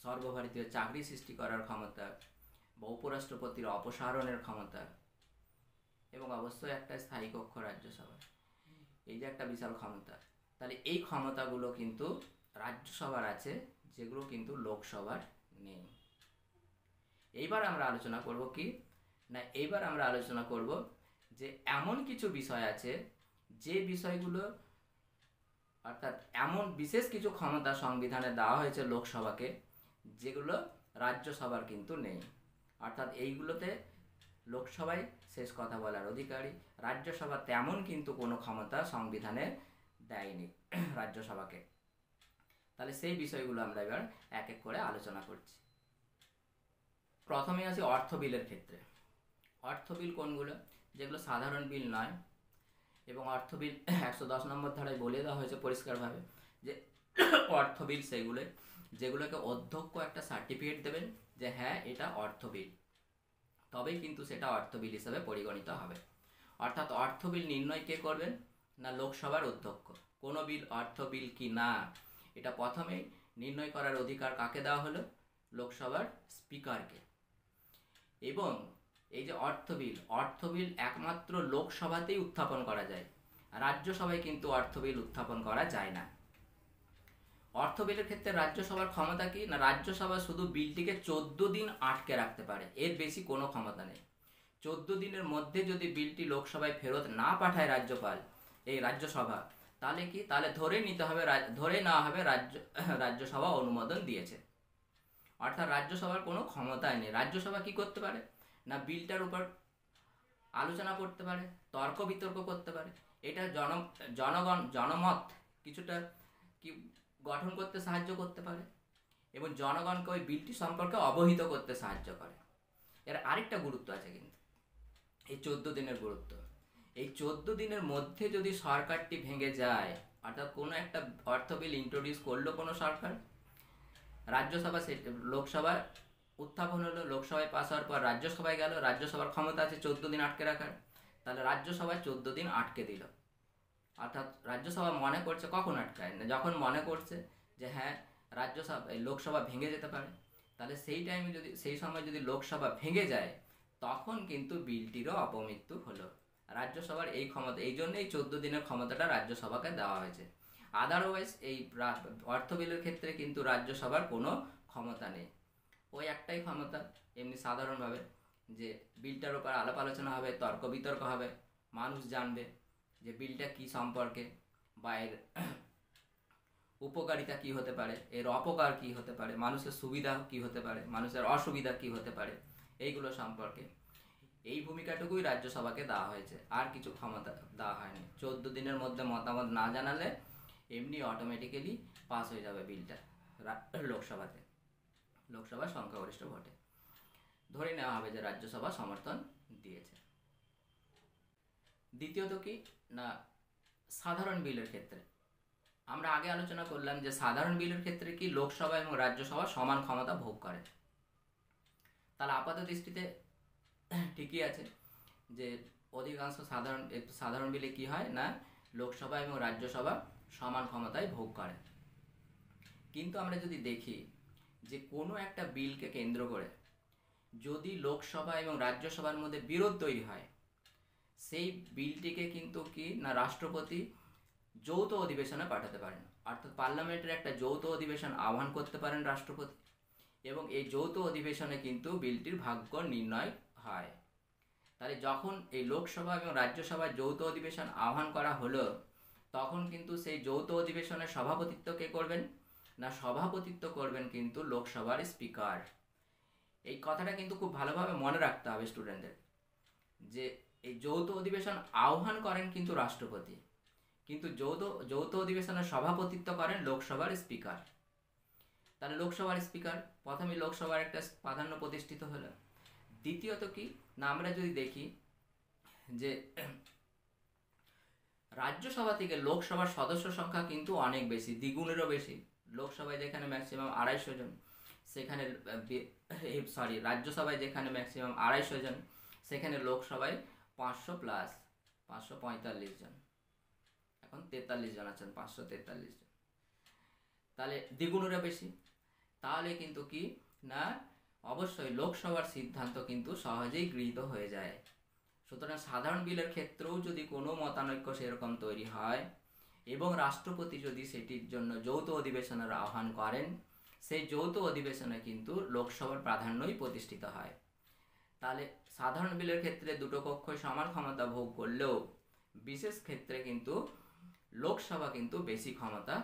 সর্বভারতীয় চাকরি সৃষ্টি করার ক্ষমতা, বা উপরাষ্ট্রপতির অপসারণের ক্ষমতা, এবং অবশ্যই একটা স্থায়ী কক্ষ রাজ্যসভা, এই যে একটা বিশাল ক্ষমতা। তাহলে এই ক্ষমতাগুলো কিন্তু রাজ্যসভার আছে, যেগুলো কিন্তু লোকসভার নেই। এইবার আমরা আলোচনা করব কি না, এইবার আমরা আলোচনা করব যে এমন কিছু বিষয় আছে যে বিষয়গুলো, অর্থাৎ এমন বিশেষ কিছু ক্ষমতা সংবিধানে দেওয়া হয়েছে লোকসভাকে, যেগুলো রাজ্যসভার কিন্তু নেই। অর্থাৎ এইগুলোতে লোকসভায় শেষ কথা বলার অধিকারী, রাজ্যসভা তেমন কিন্তু কোনো ক্ষমতা সংবিধানে দেয়নি রাজ্যসভাকে। তাহলে সেই বিষয়গুলো আমরা এবার এক এক করে আলোচনা করছি। প্রথমে আসি অর্থ বিলের ক্ষেত্রে। অর্থ বিল কোনগুলো? যেগুলো সাধারণ বিল নয়, এবং অর্থ বিল 110 নম্বর ধারায় বলে দেওয়া হয়েছে পরিষ্কারভাবে যে অর্থ বিল সেইগুলো যেগুলোকে অধ্যক্ষ একটা সার্টিফিকেট দেবেন যে হ্যাঁ এটা অর্থ বিল, তবেই কিন্তু সেটা অর্থ বিল হিসেবে পরিগণিত হবে। অর্থাৎ অর্থ বিল নির্ণয় কে করবেন? না লোকসভার অধ্যক্ষ। কোনো বিল অর্থ বিল কি না, এটা প্রথমেই নির্ণয় করার অধিকার কাকে দেওয়া হলো? লোকসভার স্পিকারকে। এবং এই যে অর্থ বিল একমাত্র লোকসভাতেই উত্থাপন করা যায়, রাজ্যসভায় কিন্তু অর্থ বিল উত্থাপন করা যায় না। অর্থ বিলের ক্ষেত্রে রাজ্যসভার ক্ষমতা কি না, রাজ্যসভা শুধু বিলটিকে 14 দিন আটকে রাখতে পারে, এর বেশি কোনো ক্ষমতা নেই। 14 দিনের মধ্যে যদি বিলটি লোকসভায় ফেরত না পাঠায় রাজ্যসভা, তাহলে কি, তাহলে ধরে নেওয়া হবে রাজ্যসভা অনুমোদন দিয়েছে। অর্থাৎ রাজ্যসভার কোনো ক্ষমতাই নেই। রাজ্যসভা কি করতে পারে না, বিলটার উপর আলোচনা করতে পারে, তর্ক বিতর্ক করতে পারে, এটা জনমত কিছুটা কি গঠন করতে সাহায্য করতে পারে, এবং জনগণকে ওই বিলটি সম্পর্কে অবহিত করতে সাহায্য করে। এর আরেকটা গুরুত্ব আছে কিন্তু, এই 14 দিনের গুরুত্ব। এই 14 দিনের মধ্যে যদি সরকারটি ভেঙে যায়, অর্থাৎ কোনো একটা অর্থ বিল ইন্ট্রোডিউস করলো কোনো সরকার, রাজ্যসভা লোকসভা উত্থাপন হলো, লোকসভায় পাস হওয়ার পর রাজ্যসভায় গেল, রাজ্যসভার ক্ষমতা আছে 14 দিন আটকে রাখার, তাহলে রাজ্যসভায় 14 দিন আটকে দিল। অর্থাৎ রাজ্যসভা মনে করছে, কখন আটকায় না, যখন মনে করছে যে হ্যাঁ লোকসভা ভেঙে যেতে পারে, তাহলে সেই সময় যদি লোকসভা ভেঙে যায়, তখন কিন্তু বিলটিরও অপমৃত্যু হলো। রাজ্যসভার এই ক্ষমতা, এই জন্যই 14 দিনের ক্ষমতাটা রাজ্যসভাকে দেওয়া হয়েছে। আদারওয়াইজ এই অর্থ বিলের ক্ষেত্রে কিন্তু রাজ্যসভার কোনো ক্ষমতা নেই। ওই একটাই ক্ষমতা, এমনি সাধারণভাবে যে বিলটার উপর আলাপ আলোচনা হবে, তর্ক বিতর্ক হবে, মানুষ জানবে যে বিলটা কি সম্পর্কে, বা এর উপকারিতা কি হতে পারে, এর অপকার কি হতে পারে, মানুষের সুবিধা কি হতে পারে, মানুষের অসুবিধা কি হতে পারে, এইগুলো সম্পর্কে। এই ভূমিকাটুকুই রাজ্যসভাকে দেওয়া হয়েছে, আর কিছু ক্ষমতা দেওয়া হয়নি। 14 দিনের মধ্যে মতামত না জানালে এমনি অটোমেটিক্যালি পাস হয়ে যাবে বিলটা লোকসভাতে, লোকসভার সংখ্যাগরিষ্ঠ ভোটে। ধরে নেওয়া হবে যে রাজ্যসভা সমর্থন দিয়েছে। দ্বিতীয়ত কি না, সাধারণ বিলের ক্ষেত্রে আমরা আগে আলোচনা করলাম যে সাধারণ বিলের ক্ষেত্রে কি লোকসভা এবং রাজ্যসভা সমান ক্ষমতা ভোগ করে। তাহলে আপাত দৃষ্টিতে ঠিকই আছে যে অধিকাংশ সাধারণ বিলে কি হয় না, লোকসভা এবং রাজ্যসভা সমান ক্ষমতায় ভোগ করে। কিন্তু আমরা যদি দেখি যে কোনো একটা বিলকে কেন্দ্র করে যদি লোকসভা এবং রাজ্যসভার মধ্যে বিরোধ তৈরি হয়, সেই বিলটিকে কিন্তু কি না রাষ্ট্রপতি যৌথ অধিবেশনে পাঠাতে পারেন। অর্থাৎ পার্লামেন্টের একটা যৌথ অধিবেশন আহ্বান করতে পারেন রাষ্ট্রপতি, এবং এই যৌথ অধিবেশনে কিন্তু বিলটির ভাগ্য নির্ণয় হয়। তাহলে যখন এই লোকসভা এবং রাজ্যসভার যৌথ অধিবেশন আহ্বান করা হলো, তখন কিন্তু সেই যৌথ অধিবেশনের সভাপতিত্ব কে করবেন না, সভাপতিত্ব করবেন কিন্তু লোকসভার স্পিকার। এই কথাটা কিন্তু খুব ভালোভাবে মনে রাখতে হবে স্টুডেন্টদের, যে এই যৌথ অধিবেশন আহ্বান করেন কিন্তু রাষ্ট্রপতি, কিন্তু যৌথ অধিবেশনের সভাপতিত্ব করেন লোকসভার স্পিকার। তাহলে লোকসভার স্পিকার প্রথমে লোকসভার একটা প্রাধান্য প্রতিষ্ঠিত হলো। দ্বিতীয়ত কি না, আমরা যদি দেখি যে রাজ্যসভা থেকে লোকসভার সদস্য সংখ্যা কিন্তু অনেক বেশি, দ্বিগুণেরও বেশি। লোকসভায় যেখানে ম্যাক্সিমাম 250 জন, সেখানে রাজ্যসভায় যেখানে ম্যাক্সিমাম 250 জন, সেখানে লোকসভায় 500+, 545 জন, এখন 43 জন আছেন, 543 জন, তাহলে দ্বিগুণেরও বেশি। তাহলে কিন্তু কি না, অবশ্যই লোকসভার সিদ্ধান্ত কিন্তু সহজেই গৃহীত হয়ে যায়। সুতরাং সাধারণ বিলের ক্ষেত্রেও যদি কোনো মতানৈক্য সেরকম তৈরি হয় এবং রাষ্ট্রপতি যদি সেটির জন্য যৌথ অধিবেশনের আহ্বান করেন, সেই যৌথ অধিবেশনে কিন্তু লোকসভার প্রাধান্যই প্রতিষ্ঠিত হয়। তাহলে সাধারণ বিলের ক্ষেত্রে দুটো কক্ষই সমান ক্ষমতা ভোগ করলেও বিশেষ ক্ষেত্রে কিন্তু লোকসভা কিন্তু বেশি ক্ষমতা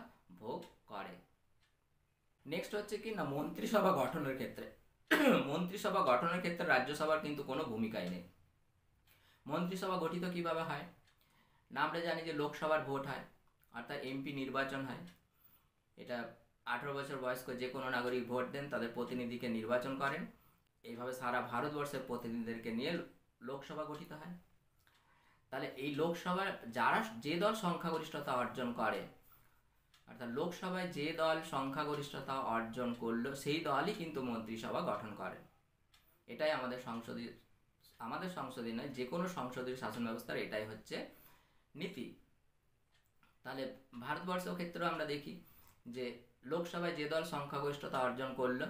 ভোগ করে। নেক্সট হচ্ছে কি না, মন্ত্রিসভা গঠনের ক্ষেত্রে মন্ত্রিসভা গঠনের ক্ষেত্রে রাজ্যসভার কিন্তু কোনো ভূমিকাই নেই। মন্ত্রিসভা গঠিত কিভাবে হয় না, আমরা জানি যে লোকসভার ভোট হয়, অর্থাৎ এমপি নির্বাচন হয়। এটা 18 বছর বয়স্ক যে কোনো নাগরিক ভোট দেন, তাদের প্রতিনিধিকে নির্বাচন করেন। এইভাবে সারা ভারতবর্ষের প্রতিনিধিদেরকে নিয়ে লোকসভা গঠিত হয়। তাহলে এই লোকসভার যারা যে দল সংখ্যাগরিষ্ঠতা অর্জন করে, অর্থাৎ লোকসভায় যে দল সংখ্যাগরিষ্ঠতা অর্জন করলো সেই দলই কিন্তু মন্ত্রিসভা গঠন করে। এটাই আমাদের সংসদীয় নয়, যে কোনো সংসদীয় শাসন ব্যবস্থার এটাই হচ্ছে নীতি। তাহলে ভারতবর্ষের ক্ষেত্রেও আমরা দেখি যে লোকসভায় যে দল সংখ্যাগরিষ্ঠতা অর্জন করলো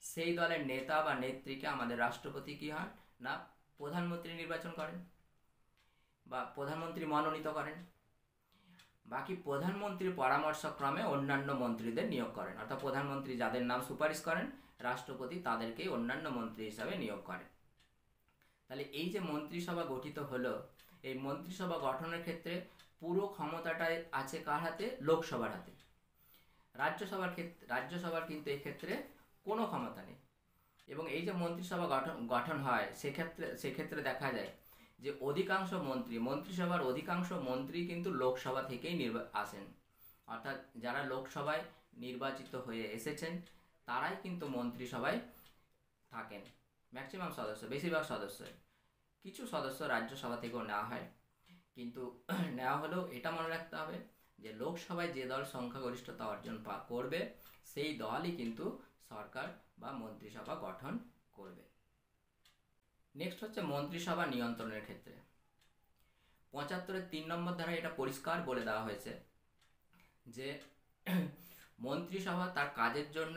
সেই দলের নেতা বা নেত্রীকে আমাদের রাষ্ট্রপতি কি হয় না, প্রধানমন্ত্রী নির্বাচন করেন বা প্রধানমন্ত্রী মনোনীত করেন। বাকি প্রধানমন্ত্রীর পরামর্শক্রমে অন্যান্য মন্ত্রীদের নিয়োগ করেন, অর্থাৎ প্রধানমন্ত্রী যাদের নাম সুপারিশ করেন রাষ্ট্রপতি তাদেরকেই অন্যান্য মন্ত্রী হিসাবে নিয়োগ করেন। তাহলে এই যে মন্ত্রিসভা গঠিত হলো, এই মন্ত্রিসভা গঠনের ক্ষেত্রে পুরো ক্ষমতাটাই আছে কার হাতে, লোকসভার হাতে। রাজ্যসভার কিন্তু এই ক্ষেত্রে কোনো ক্ষমতা নেই। এবং এই যে মন্ত্রিসভা গঠন হয় সেক্ষেত্রে দেখা যায় যে মন্ত্রিসভার অধিকাংশ মন্ত্রী কিন্তু লোকসভা থেকেই আসেন, অর্থাৎ যারা লোকসভায় নির্বাচিত হয়ে এসেছেন তারাই কিন্তু মন্ত্রিসভায় থাকেন। ম্যাক্সিমাম সদস্য, বেশিরভাগ সদস্য, কিছু সদস্য রাজ্যসভা থেকেও নেওয়া হয়, কিন্তু নেওয়া হলেও এটা মনে রাখতে হবে যে লোকসভায় যে দল সংখ্যাগরিষ্ঠতা অর্জন করবে সেই দলই কিন্তু সরকার বা মন্ত্রিসভা গঠন করবে। নেক্সট হচ্ছে মন্ত্রিসভা নিয়ন্ত্রণের ক্ষেত্রে 75-এর 3 নম্বর ধারায় এটা পরিষ্কার বলে দেওয়া হয়েছে যে মন্ত্রিসভা তার কাজের জন্য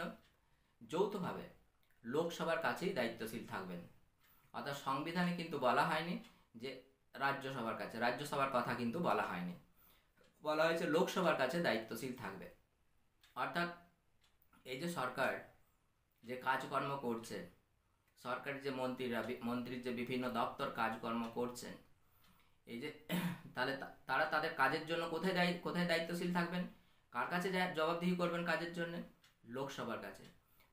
যৌথভাবে লোকসভার কাছেই দায়িত্বশীল থাকবেন। অর্থাৎ সংবিধানে কিন্তু বলা হয়নি যে রাজ্যসভার কথা কিন্তু বলা হয়নি, বলা হয়েছে লোকসভার কাছে দায়িত্বশীল থাকবে। অর্থাৎ এই যে সরকার যে কাজকর্ম করছে, সরকারের যে মন্ত্রীর যে বিভিন্ন দপ্তর কাজকর্ম করছেন, এই যে তাহলে তারা তাদের কাজের জন্য কোথায় দায়িত্বশীল থাকবেন, কার কাছে জবাবদিহি করবেন কাজের জন্য, লোকসভার কাছে।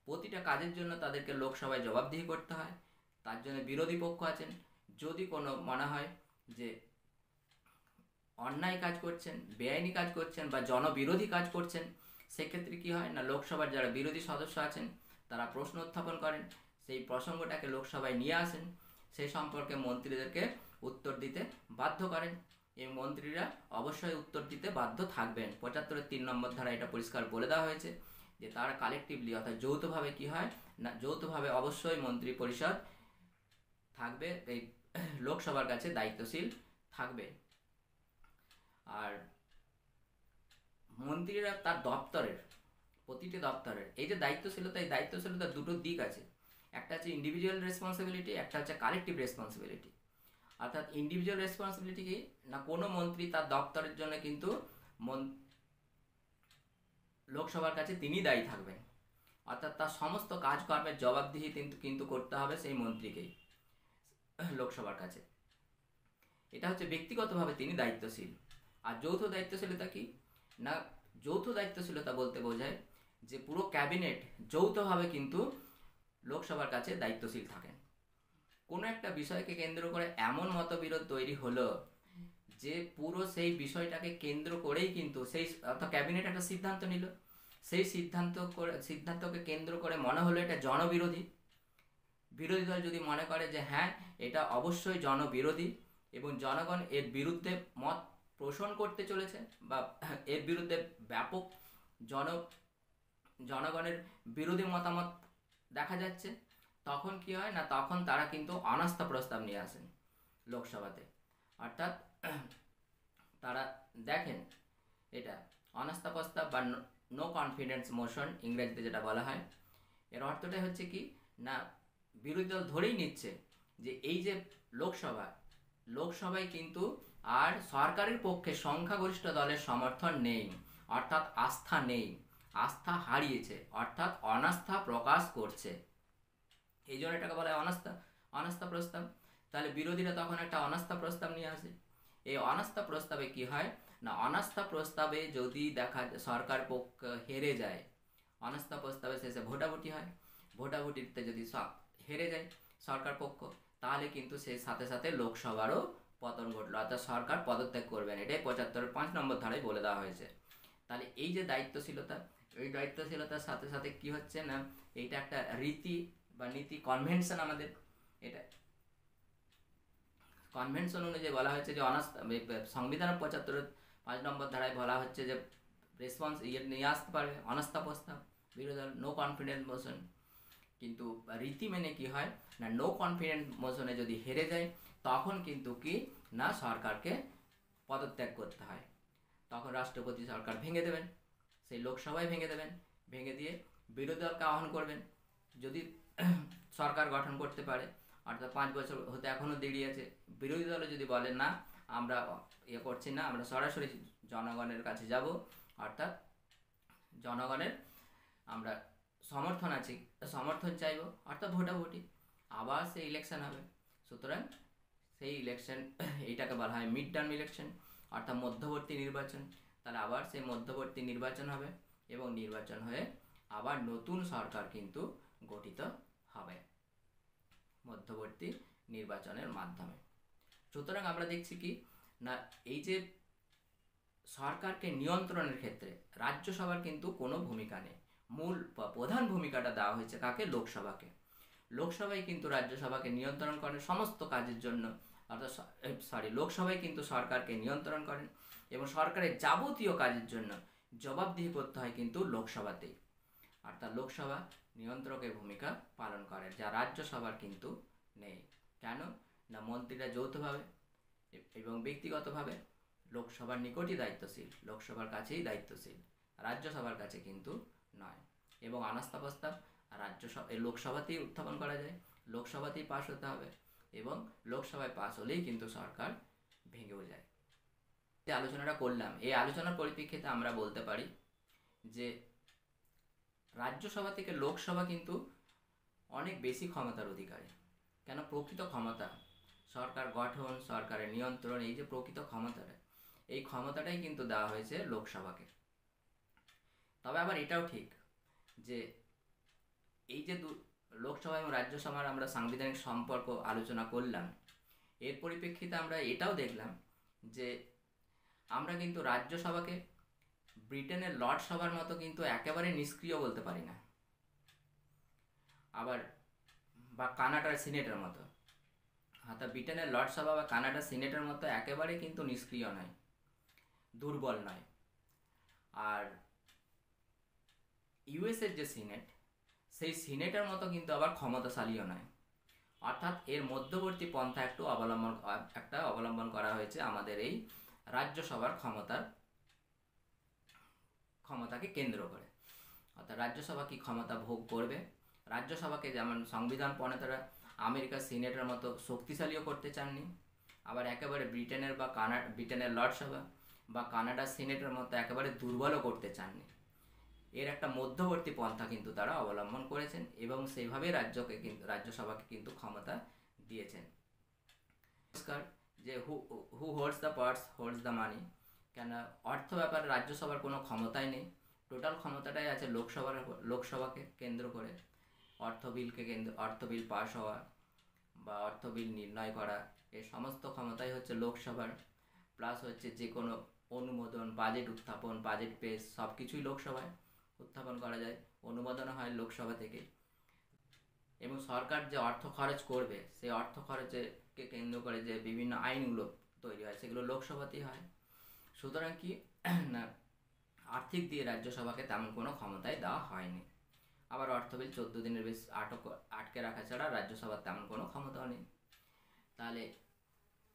প্রতিটা কাজের জন্য তাদেরকে লোকসভায় জবাবদিহি করতে হয়। তার জন্য বিরোধী পক্ষ আছেন, যদি কোনো মনে হয় যে অন্যায় কাজ করছেন, বেআইনি কাজ করছেন বা জনবিরোধী কাজ করছেন, সেক্ষেত্রে কি হয় না, লোকসভার যারা বিরোধী সদস্য আছেন তারা প্রশ্ন উত্থাপন করেন, সেই প্রসঙ্গটাকে লোকসভায় নিয়ে আসেন, সেই সম্পর্কে মন্ত্রীদেরকে উত্তর দিতে বাধ্য করেন। এই মন্ত্রীরা অবশ্যই উত্তর দিতে বাধ্য থাকবেন। 75-এর 3 নম্বর ধারা এটা পরিষ্কার বলে দেওয়া হয়েছে যে তারা কালেকটিভলি অর্থাৎ যৌথভাবে কি হয় না, যৌথভাবে অবশ্যই মন্ত্রী পরিষদ থাকবে, এই লোকসভার কাছে দায়িত্বশীল থাকবে। আর মন্ত্রীরা তার প্রতিটি দপ্তরের এই যে দায়িত্বশীলতার দুটো দিক আছে, একটা হচ্ছে ইন্ডিভিজুয়াল রেসপন্সিবিলিটি, একটা হচ্ছে কালেকটিভ রেসপন্সিবিলিটি। অর্থাৎ ইন্ডিভিজুয়াল রেসপন্সিবিলিটি কি না, কোনো মন্ত্রী তার দপ্তরের জন্য কিন্তু লোকসভার কাছে তিনি দায়ী থাকবেন, অর্থাৎ তার সমস্ত কাজকর্মের জবাবদিহি কিন্তু করতে হবে সেই মন্ত্রীকেই লোকসভার কাছে। এটা হচ্ছে ব্যক্তিগতভাবে তিনি দায়িত্বশীল। আর যৌথ দায়িত্বশীলতা কি না, যৌথ দায়িত্বশীলতা বলতে বোঝায় যে পুরো ক্যাবিনেট যৌথভাবে কিন্তু লোকসভার কাছে দায়িত্বশীল থাকেন। কোনো একটা বিষয়কে কেন্দ্র করে এমন মতবিরোধ তৈরি হলো যে পুরো সেই বিষয়টাকে কেন্দ্র করেই কিন্তু অর্থাৎ ক্যাবিনেট একটা সিদ্ধান্ত নিল, সেই সিদ্ধান্তকে কেন্দ্র করে মনে হলো এটা জনবিরোধী। বিরোধী দল যদি মনে করে যে হ্যাঁ এটা অবশ্যই জনবিরোধী, এবং জনগণ এর বিরুদ্ধে মত পোষণ করতে চলেছে বা এর বিরুদ্ধে ব্যাপক জন জনগণের বিরোধী মতামত দেখা যাচ্ছে, তখন কি হয় না, তখন তারা কিন্তু অনাস্থা প্রস্তাব নিয়ে আসেন লোকসভাতে। অর্থাৎ তারা দেখেন এটা অনাস্থা প্রস্তাব বা নো কনফিডেন্স মোশন ইংরেজিতে যেটা বলা হয়, এর অর্থটাই হচ্ছে কি না, বিরোধী দল ধরেই নিচ্ছে যে এই যে লোকসভায় কিন্তু আর সরকারের পক্ষে সংখ্যাগরিষ্ঠ দলের সমর্থন নেই, অর্থাৎ আস্থা নেই, আস্থা হারিয়েছে, অর্থাৎ অনাস্থা প্রকাশ করছে। এই জন্য এটাকে বলা হয় অনাস্থা প্রস্তাব। তাহলে বিরোধীরা তখন একটা অনাস্থা প্রস্তাব নিয়ে আসে। এই অনাস্থা প্রস্তাবে কি হয় না, অনাস্থা প্রস্তাবে যদি দেখা সরকার পক্ষ হেরে যায়, অনাস্থা প্রস্তাবে শেষে ভোটাভুটি হয়, ভোটাভুটিতে যদি হেরে যায় সরকার পক্ষ, তাহলে কিন্তু সেই সাথে সাথে লোকসভারও পতন ঘটলো, অর্থাৎ সরকার পদত্যাগ করবেন। এটাই 75-5 নম্বর ধারায় বলে দেওয়া হয়েছে। তাহলে এই যে দায়িত্বশীলতা, এই দায়িত্বশীলতার সাথে সাথে কি হচ্ছে না, এইটা একটা রীতি বা নীতি, কনভেনশন, আমাদের এটা কনভেনশন অনুযায়ী বলা হয়েছে যে সংবিধানের 75-5 নম্বর ধারায় বলা হচ্ছে যে রেসপন্স নিয়ে আসতে পারবে অনাস্থা প্রস্তাব বিরোধী দল, নো কনফিডেন্স মোশন। কিন্তু রীতি মেনে কি হয় না, নো কনফিডেন্স মোশনে যদি হেরে যায় তখন কিন্তু কি না, সরকারকে পদত্যাগ করতে হয়। তখন রাষ্ট্রপতি সরকার ভেঙে দেবেন, সেই লোকসভায় ভেঙে দেবেন, ভেঙে দিয়ে বিরোধী দলকে আহ্বান করবেন। যদি সরকার গঠন করতে পারে, অর্থাৎ 5 বছর হতে এখনও দেরি আছে, বিরোধী দলে যদি বলেন না আমরা করছি না, আমরা সরাসরি জনগণের কাছে যাব, অর্থাৎ জনগণের আমরা সমর্থন চাইব, অর্থাৎ ভোটাভুটি, আবার সেই ইলেকশন হবে। সুতরাং সেই ইলেকশন এইটাকে বলা হয় মিড টার্ম ইলেকশন, অর্থাৎ মধ্যবর্তী নির্বাচন। তাহলে আবার সেই মধ্যবর্তী নির্বাচন হবে এবং নির্বাচন হয়ে আবার নতুন সরকার কিন্তু গঠিত হবে মধ্যবর্তী নির্বাচনের মাধ্যমে। সুতরাং আমরা দেখছি কি না, এই যে সরকারকে নিয়ন্ত্রণের ক্ষেত্রে রাজ্যসভার কিন্তু কোনো ভূমিকা নেই, মূল প্রধান ভূমিকাটা দেওয়া হয়েছে কাকে, লোকসভাকে। লোকসভায় কিন্তু রাজ্যসভাকে নিয়ন্ত্রণ করেন সমস্ত কাজের জন্য, অর্থাৎ লোকসভায় কিন্তু সরকারকে নিয়ন্ত্রণ করেন এবং সরকারের যাবতীয় কাজের জন্য জবাবদিহি করতে হয় কিন্তু লোকসভাতেই, অর্থাৎ লোকসভা নিয়ন্ত্রকের ভূমিকা পালন করে, যা রাজ্যসভার কিন্তু নেই। কেন না, মন্ত্রীরা যৌথভাবে এবং ব্যক্তিগতভাবে লোকসভার নিকটই দায়িত্বশীল, লোকসভার কাছেই দায়িত্বশীল, রাজ্যসভার কাছে কিন্তু নয়। এবং অনাস্থা প্রস্তাব লোকসভাতেই উত্থাপন করা যায়, লোকসভাতেই পাশ হতে হবে এবং লোকসভায় পাশ হলেই কিন্তু সরকার ভেঙেও যায়। যে আলোচনাটা করলাম, এই আলোচনার পরিপ্রেক্ষিতে আমরা বলতে পারি যে রাজ্যসভা থেকে লোকসভা কিন্তু অনেক বেশি ক্ষমতার অধিকারী। কেন, প্রকৃত ক্ষমতা, সরকার গঠন, সরকারের নিয়ন্ত্রণ, এই যে প্রকৃত ক্ষমতাটা, এই ক্ষমতাটাই কিন্তু দেওয়া হয়েছে লোকসভাকে। তবে আবার এটাও ঠিক যে এই যে লোকসভা এবং রাজ্যসভার আমরা সাংবিধানিক সম্পর্ক আলোচনা করলাম, এর পরিপ্রেক্ষিতে আমরা এটাও দেখলাম যে আমরা কিন্তু রাজ্যসভাকে ব্রিটেনের লর্ড সভার মতো কিন্তু একেবারে নিষ্ক্রিয় বলতে পারি না, আবার বা কানাডার সিনেটের মতো, অর্থাৎ ব্রিটেনের লর্ড সভা বা কানাডার সিনেটের মতো একেবারে কিন্তু নিষ্ক্রিয় নয়, দুর্বল নয়। আর ইউএসের যে সিনেট, সেই সিনেটের মতো কিন্তু আবার ক্ষমতাশালীও নয়, অর্থাৎ এর মধ্যবর্তী পন্থা অবলম্বন করা হয়েছে আমাদের এই রাজ্যসভার ক্ষমতাকে কেন্দ্র করে। অর্থাৎ রাজ্যসভা কি ক্ষমতা ভোগ করবে, রাজ্যসভাকে যেমন সংবিধান প্রণেতারা আমেরিকার সিনেটের মতো শক্তিশালীও করতে চাননি, আবার একেবারে ব্রিটেনের লর্ড সভা বা কানাডার সিনেটের মতো একেবারে দুর্বলও করতে চাননি। এর একটা মধ্যবর্তী পন্থা কিন্তু তারা অবলম্বন করেছেন এবং সেইভাবে রাজ্যসভাকে কিন্তু ক্ষমতা দিয়েছেন। যে who holds the purse holds the money, কেন অর্থ ব্যাপারে রাজ্যসভার কোনো ক্ষমতাই নেই, টোটাল ক্ষমতাটাই আছে লোকসভাকে কেন্দ্র করে। অর্থ বিল পাস হওয়া বা অর্থ বিল নির্ণয় করা, এই সমস্ত ক্ষমতাই হচ্ছে লোকসভার। প্লাস হচ্ছে যে কোনো অনুমোদন, বাজেট উত্থাপন, বাজেট পেশ, সব কিছুই লোকসভায় উত্থাপন করা যায়, অনুমোদনও হয় লোকসভা থেকে। এবং সরকার যে অর্থ খরচ করবে, সেই অর্থ খরচের কে কেন্দ্র করে যে বিভিন্ন আইনগুলো তৈরি হয় সেগুলো লোকসভাতেই হয়। সুতরাং কি না, আর্থিক দিয়ে রাজ্যসভাকে তেমন কোনো ক্ষমতাই দেওয়া হয়নি। আবার অর্থ বিল 14 দিনের বেশি আটকে রাখা ছাড়া রাজ্যসভার তেমন কোনো ক্ষমতাও নেই। তাহলে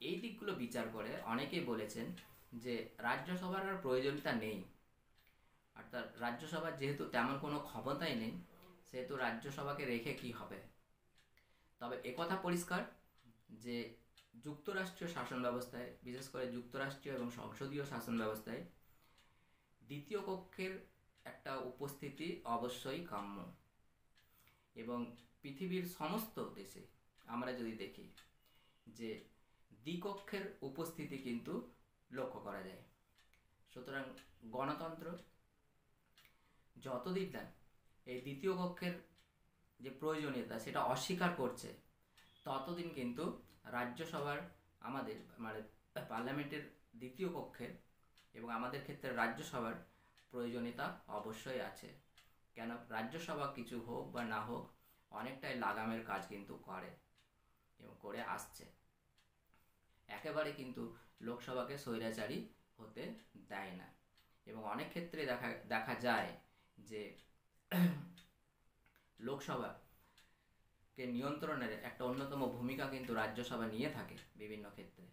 এই দিকগুলো বিচার করে অনেকেই বলেছেন যে রাজ্যসভার আর প্রয়োজনীয়তা নেই, অর্থাৎ রাজ্যসভার যেহেতু তেমন কোনো ক্ষমতাই নেই সেহেতু রাজ্যসভাকে রেখে কি হবে। তবে একথা পরিষ্কার যে যুক্তরাষ্ট্রীয় শাসন ব্যবস্থায়, বিশেষ করে যুক্তরাষ্ট্রীয় এবং সংসদীয় শাসন ব্যবস্থায় দ্বিতীয় কক্ষের একটা উপস্থিতি অবশ্যই কাম্য। এবং পৃথিবীর সমস্ত দেশে আমরা যদি দেখি যে দ্বিকক্ষের উপস্থিতি কিন্তু লক্ষ্য করা যায়। সুতরাং গণতন্ত্র যতদিন না এই দ্বিতীয় কক্ষের যে প্রয়োজনীয়তা সেটা অস্বীকার করছে, ততদিন কিন্তু রাজ্যসভার, আমাদের মানে পার্লামেন্টের দ্বিতীয় কক্ষের এবং আমাদের ক্ষেত্রে রাজ্যসভার প্রয়োজনীয়তা অবশ্যই আছে। কেন, রাজ্যসভা কিছু হোক বা না হোক অনেকটাই লাগামের কাজ কিন্তু করে এবং করে আসছে। একেবারে কিন্তু লোকসভাকে স্বৈরাচারী হতে দেয় না। এবং অনেক ক্ষেত্রে দেখা যায় যে লোকসভাকে নিয়ন্ত্রণের একটা অন্যতম ভূমিকা কিন্তু রাজ্যসভা নিয়ে থাকে বিভিন্ন ক্ষেত্রে,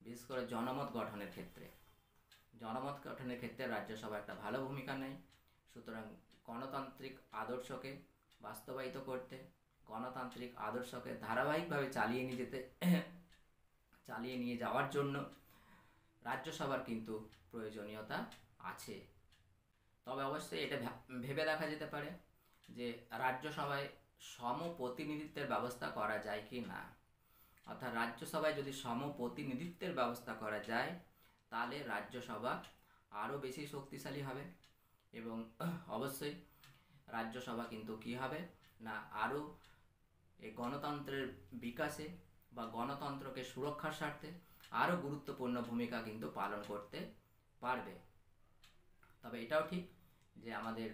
বিশেষ করে জনমত গঠনের ক্ষেত্রে। জনমত গঠনের ক্ষেত্রে রাজ্যসভা একটা ভালো ভূমিকা নেয়। সুতরাং গণতান্ত্রিক আদর্শকে বাস্তবায়িত করতে, গণতান্ত্রিক আদর্শকে ধারাবাহিকভাবে চালিয়ে নিয়ে যাওয়ার জন্য রাজ্যসভার কিন্তু প্রয়োজনীয়তা আছে। তবে অবশ্যই এটা ভেবে দেখা যেতে পারে যে রাজ্যসভায় সমপ্রতিনিধিত্বের ব্যবস্থা করা যায় কি না। অর্থাৎ রাজ্যসভায় যদি সমপ্রতিনিধিত্বের ব্যবস্থা করা যায় তাহলে রাজ্যসভা আরও বেশি শক্তিশালী হবে এবং অবশ্যই রাজ্যসভা কিন্তু কী হবে না, আরও এই গণতন্ত্রের বিকাশে বা গণতন্ত্রকে সুরক্ষার স্বার্থে আরও গুরুত্বপূর্ণ ভূমিকা কিন্তু পালন করতে পারবে। তবে এটাও ঠিক যে আমাদের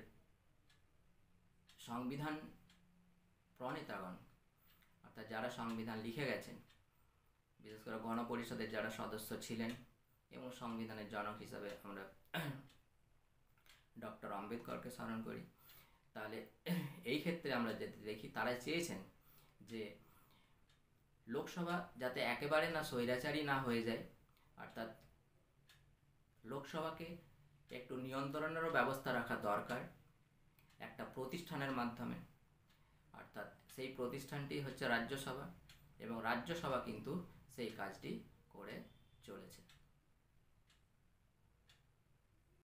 সংবিধান প্রণেতাগণ, অর্থাৎ যারা সংবিধান লিখে গেছেন, বিশেষ করে গণপরিষদের যারা সদস্য ছিলেন এবং সংবিধানের জনক হিসাবে আমরা ডক্টর আম্বেদকরকে স্মরণ করি, তাহলে এই ক্ষেত্রে আমরা যদি দেখি তারা চেয়েছেন যে লোকসভা যাতে একেবারে না স্বৈরাচারী না হয়ে যায়, অর্থাৎ লোকসভাকে একটু নিয়ন্ত্রণেরও ব্যবস্থা রাখা দরকার একটা প্রতিষ্ঠানের মাধ্যমে। অর্থাৎ সেই প্রতিষ্ঠানটি হচ্ছে রাজ্যসভা এবং রাজ্যসভা কিন্তু সেই কাজটি করে চলেছে।